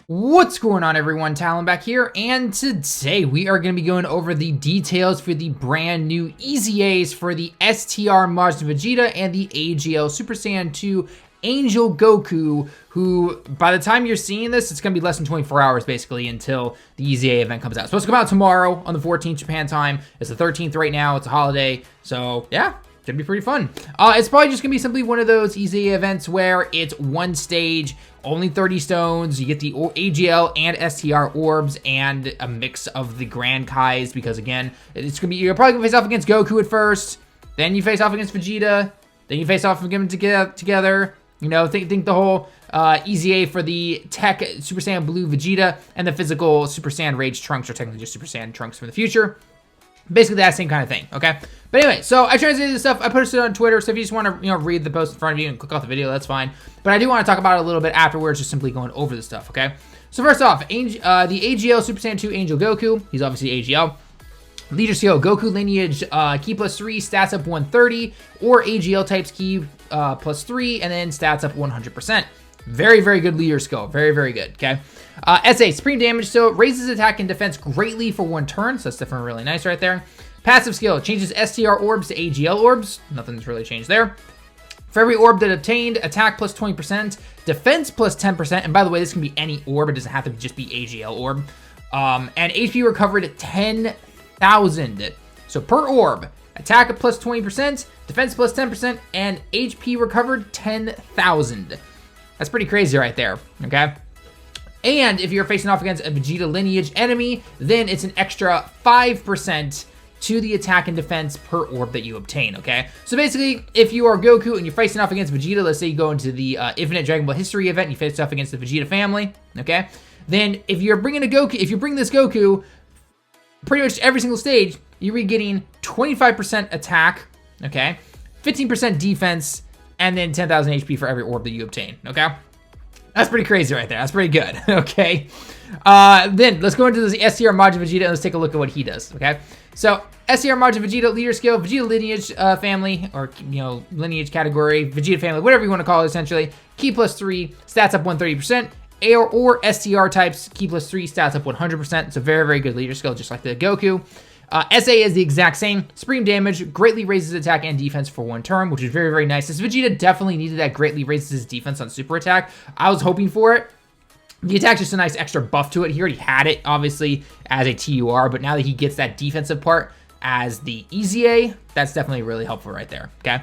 What's going on, everyone? Talon back here, and today we are going to be going over the details for the brand new EZAs for the Str Majin Vegeta and the Agl Super Saiyan 2 Angel Goku, who, by the time you're seeing this, it's going to be less than 24 hours, basically, until the EZA event comes out. It's supposed to come out tomorrow on the 14th Japan time. It's the 13th right now. It's a holiday, so yeah. Should be pretty fun. It's probably just gonna be simply one of those EZA events where it's one stage, only 30 stones. You get the AGL and STR orbs and a mix of the Grand Kais, because again, it's gonna be, you're probably gonna face off against Goku at first, then you face off against Vegeta, then you face off against them together. You know, think the whole EZA for the tech Super Saiyan Blue Vegeta and the physical Super Saiyan Rage Trunks, or technically just Super Saiyan Trunks from the future. Basically that same kind of thing, okay? But anyway, so I translated this stuff. I posted it on Twitter, so if you just want to, read the post in front of you and click off the video, that's fine. But I do want to talk about it a little bit afterwards, just simply going over the stuff, okay? So first off, the AGL Super Saiyan 2 Angel Goku. He's obviously AGL. Leader skill, Goku lineage, key +3, stats up 130, or AGL types key +3, and then stats up 100%. Very, very good leader skill. Very, very good, okay? SA, supreme damage, so raises attack and defense greatly for one turn, so that's definitely really nice right there. Passive skill, changes STR orbs to AGL orbs. Nothing's really changed there. For every orb that obtained, attack plus 20%, defense plus 10%, and by the way, this can be any orb, it doesn't have to just be AGL orb. And HP recovered 10,000. So per orb, attack plus 20%, defense plus 10%, and HP recovered 10,000. That's pretty crazy right there, okay? And if you're facing off against a Vegeta lineage enemy, then it's an extra 5% to the attack and defense per orb that you obtain, okay? So basically, if you are Goku and you're facing off against Vegeta, let's say you go into the Infinite Dragon Ball History event and you face off against the Vegeta family, okay? Then if you're bringing a Goku, if you bring this Goku, pretty much every single stage, you're getting 25% attack, okay? 15% defense, and then 10,000 HP for every orb that you obtain, okay? That's pretty crazy right there. That's pretty good, okay? Then let's go into the STR Majin Vegeta and let's take a look at what he does, okay? So STR Majin Vegeta, leader skill, Vegeta lineage family, or lineage category, Vegeta family, whatever you want to call it essentially. Key +3, stats up 130%. Or STR types, key +3, stats up 100%. It's a very, very good leader skill, just like the Goku. SA is the exact same. Supreme damage, greatly raises attack and defense for one turn, which is very, very nice. This Vegeta definitely needed that greatly raises his defense on super attack. I was hoping for it. The attack's just a nice extra buff to it. He already had it, obviously, as a TUR, but now that he gets that defensive part as the EZA, that's definitely really helpful right there, okay?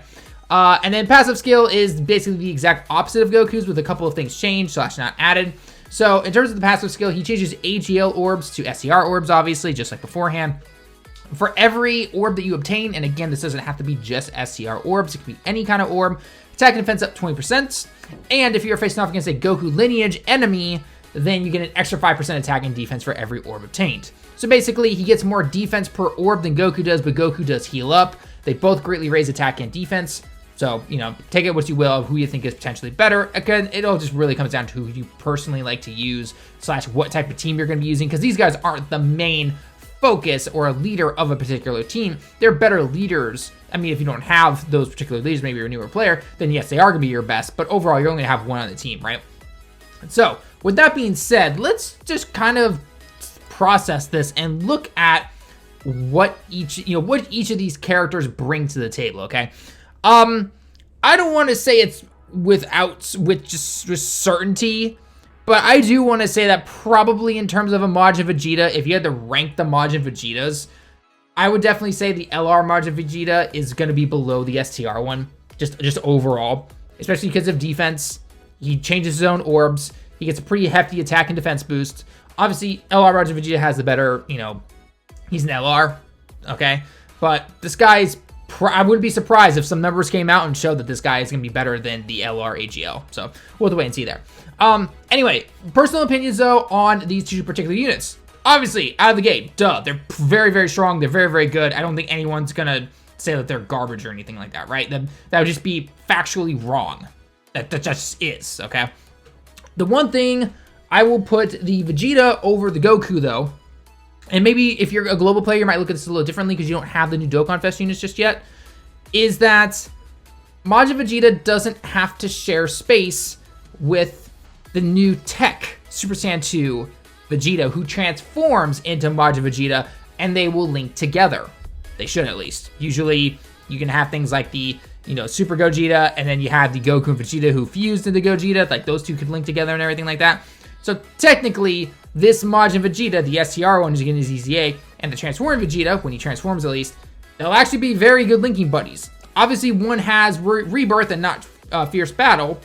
And then passive skill is basically the exact opposite of Goku's, with a couple of things changed / not added. So in terms of the passive skill, he changes AGL orbs to STR orbs, obviously, just like beforehand. For every orb that you obtain, and again, this doesn't have to be just STR orbs, it can be any kind of orb, attack and defense up 20%, and if you're facing off against a Goku lineage enemy, then you get an extra 5% attack and defense for every orb obtained. So basically, he gets more defense per orb than Goku does, but Goku does heal up. They both greatly raise attack and defense, so, take it what you will of who you think is potentially better. Again, it all just really comes down to who you personally like to use, / what type of team you're going to be using, because these guys aren't the main focus or a leader of a particular team. They're better leaders. I mean, if you don't have those particular leaders, maybe you're a newer player, then yes, they are going to be your best, but overall, you're only going to have one on the team, right? So, with that being said, let's just kind of process this and look at what each of these characters bring to the table, okay? I don't want to say it's with certainty, but I do want to say that probably in terms of a Majin Vegeta, if you had to rank the Majin Vegetas, I would definitely say the LR Majin Vegeta is going to be below the STR one, just overall, especially because of defense. He changes his own orbs. He gets a pretty hefty attack and defense boost. Obviously, LR Majin Vegeta has the better, he's an LR, okay? But this guy's, I wouldn't be surprised if some numbers came out and showed that this guy is going to be better than the LR AGL. So we'll have to wait and see there. Anyway, personal opinions though on these two particular units. Obviously, out of the gate, duh, they're very, very strong. They're very, very good. I don't think anyone's going to say that they're garbage or anything like that, right? That would just be factually wrong. That just is, okay? The one thing I will put the Vegeta over the Goku though, and maybe if you're a global player, you might look at this a little differently because you don't have the new Dokkan Fest units just yet, is that Majin Vegeta doesn't have to share space with the new tech Super Saiyan 2 Vegeta, who transforms into Majin Vegeta, and they will link together. They should, at least. Usually, you can have things like the, Super Gogeta, and then you have the Goku and Vegeta who fused into Gogeta. Like, those two could link together and everything like that. So, technically, this Majin Vegeta, the STR one, is again his EZA, and the Transformed Vegeta, when he transforms at least, they'll actually be very good linking buddies. Obviously, one has Rebirth and not Fierce Battle,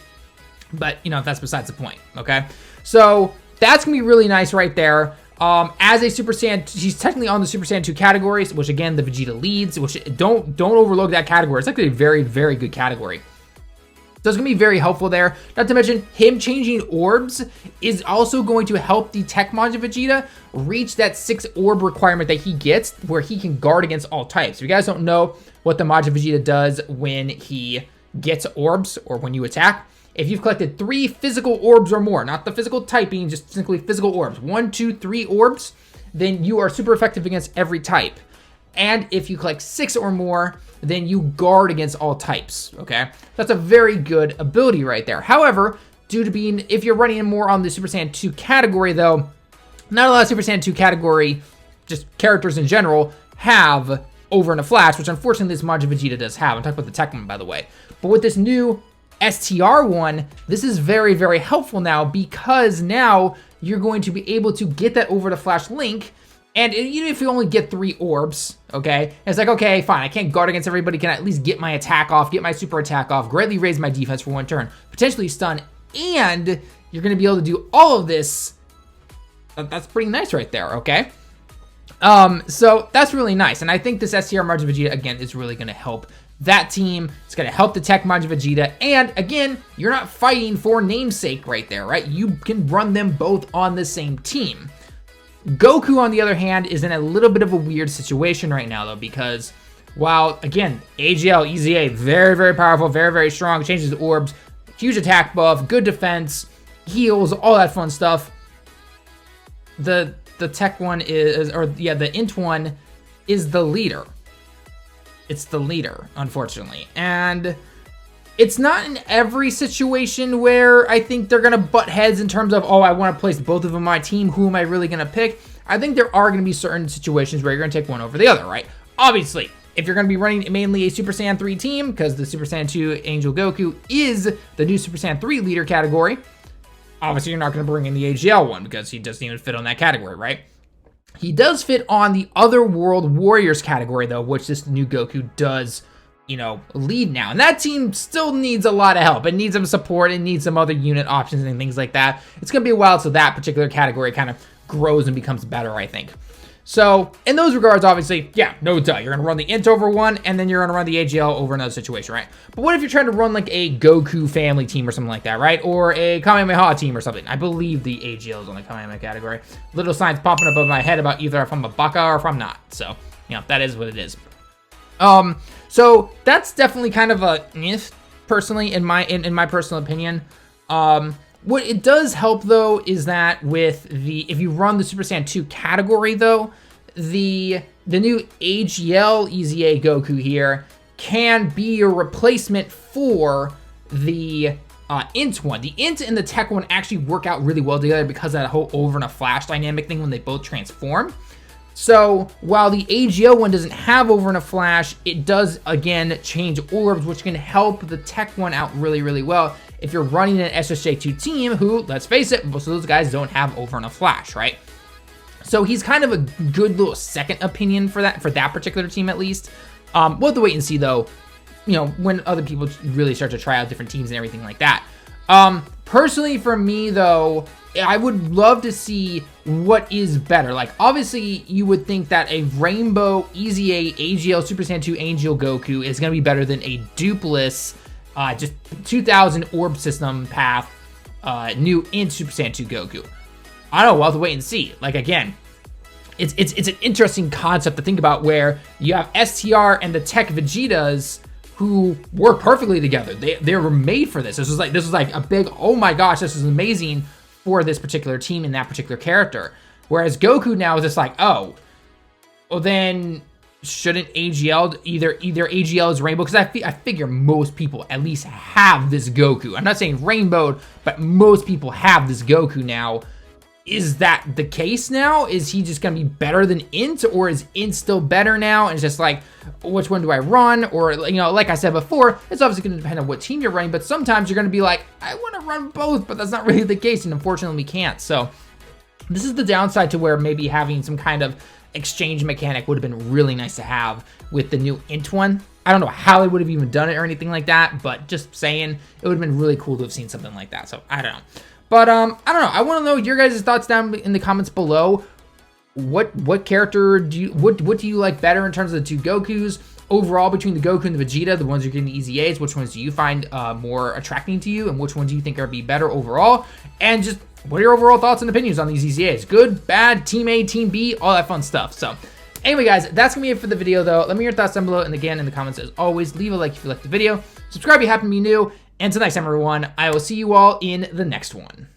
but, that's besides the point, okay? So, that's going to be really nice right there. As a Super Saiyan, he's technically on the Super Saiyan 2 categories, which again, the Vegeta leads, which don't overlook that category. It's actually a very, very good category. So it's going to be very helpful there. Not to mention, him changing orbs is also going to help the Tech Majin Vegeta reach that 6 orb requirement that he gets, where he can guard against all types. If you guys don't know what the Majin Vegeta does when he gets orbs, or when you attack, if you've collected 3 physical orbs or more, not the physical typing, just simply physical orbs, 1, 2, 3 orbs, then you are super effective against every type. And if you collect 6 or more, then you guard against all types, okay? That's a very good ability right there. However, due to being, if you're running more on the Super Saiyan 2 category though, not a lot of Super Saiyan 2 category, just characters in general, have over in a flash, which unfortunately this Majin Vegeta does have. I'm talking about the Tech one, by the way. But with this new STR one, this is very, very helpful now, because now you're going to be able to get that over to flash link. And even if you only get 3 orbs, okay, it's like, okay, fine, I can't guard against everybody, can I at least get my attack off, get my super attack off, greatly raise my defense for 1 turn, potentially stun, and you're going to be able to do all of this. That's pretty nice right there, okay? So that's really nice, and I think this STR Majin Vegeta, again, is really going to help that team. It's going to help the Tech Majin Vegeta, and again, you're not fighting for namesake right there, right? You can run them both on the same team. Goku, on the other hand, is in a little bit of a weird situation right now, though, because while, again, AGL, EZA, very, very powerful, very, very strong, changes orbs, huge attack buff, good defense, heals, all that fun stuff, the Tech one is, or yeah, the Int one is the leader. It's the leader, unfortunately. And it's not in every situation where I think they're going to butt heads in terms of, oh, I want to place both of them on my team. Who am I really going to pick? I think there are going to be certain situations where you're going to take one over the other, right? Obviously, if you're going to be running mainly a Super Saiyan 3 team, because the Super Saiyan 2 Angel Goku is the new Super Saiyan 3 leader category, obviously you're not going to bring in the AGL one because he doesn't even fit on that category, right? He does fit on the Other World Warriors category, though, which this new Goku does, lead now. And that team still needs a lot of help. It needs some support. It needs some other unit options and things like that. It's going to be a while till that particular category kind of grows and becomes better, I think. So, in those regards, obviously, yeah, no duh. You're going to run the Int over one, and then you're going to run the AGL over another situation, right? But what if you're trying to run, like, a Goku family team or something like that, right? Or a Kamehameha team or something. I believe the AGL is on the Kamehameha category. Little signs popping above my head about either if I'm a Baka or if I'm not. So, that is what it is. So, that's definitely kind of a personally, in my personal opinion. What it does help, though, is that with if you run the Super Saiyan 2 category, though, the new AGL EZA Goku here can be a replacement for the Int one. The Int and the Tech one actually work out really well together because of that whole over and a flash dynamic thing when they both transform. So while the AGL one doesn't have over and a flash, it does, again, change orbs, which can help the Tech one out really, really well. If you're running an SSJ2 team who, let's face it, most of those guys don't have over and a flash, right? So he's kind of a good little second opinion for that particular team, at least. We'll have to wait and see, though, when other people really start to try out different teams and everything like that. Personally, for me, though, I would love to see what is better. Like, obviously, you would think that a Rainbow EZA AGL Super Saiyan 2 Angel Goku is going to be better than a dupless just 2000 orb system path new in Super Saiyan 2 Goku. I don't know, we'll have to wait and see. Like, again, it's an interesting concept to think about where you have STR and the Tech Vegetas who work perfectly together. They were made for this. This was like a big, oh my gosh, this is amazing for this particular team and that particular character. Whereas Goku now is just like, oh, well then shouldn't AGL either AGL is Rainbow? Because I figure most people at least have this Goku. I'm not saying Rainbow, but most people have this Goku now. is that the case now? Is he just gonna be better than eent, or is eent still better now? And it's just like, which one do I run? Or, you know, like I said before, it's obviously gonna depend on what team you're running, but sometimes you're gonna be like, I wanna run both, but that's not really the case, and unfortunately we can't. So this is the downside to where maybe having some kind of exchange mechanic would have been really nice to have with the new eent one. I don't know how they would have even done it or anything like that, but just saying, it would have been really cool to have seen something like that. So I don't know. But I don't know. I want to know your guys' thoughts down in the comments below. What character do you what do you like better in terms of the two Gokus overall, between the Goku and the Vegeta, the ones you're getting the EZAs? Which ones do you find more attracting to you, and which ones do you think are be better overall? And just what are your overall thoughts and opinions on these EZAs? Good, bad, Team A, Team B, all that fun stuff. So anyway, guys, that's gonna be it for the video, though. Let me know your thoughts down below, and again in the comments as always, leave a like if you liked the video, subscribe if you happen to be new. And until next time, everyone, I will see you all in the next one.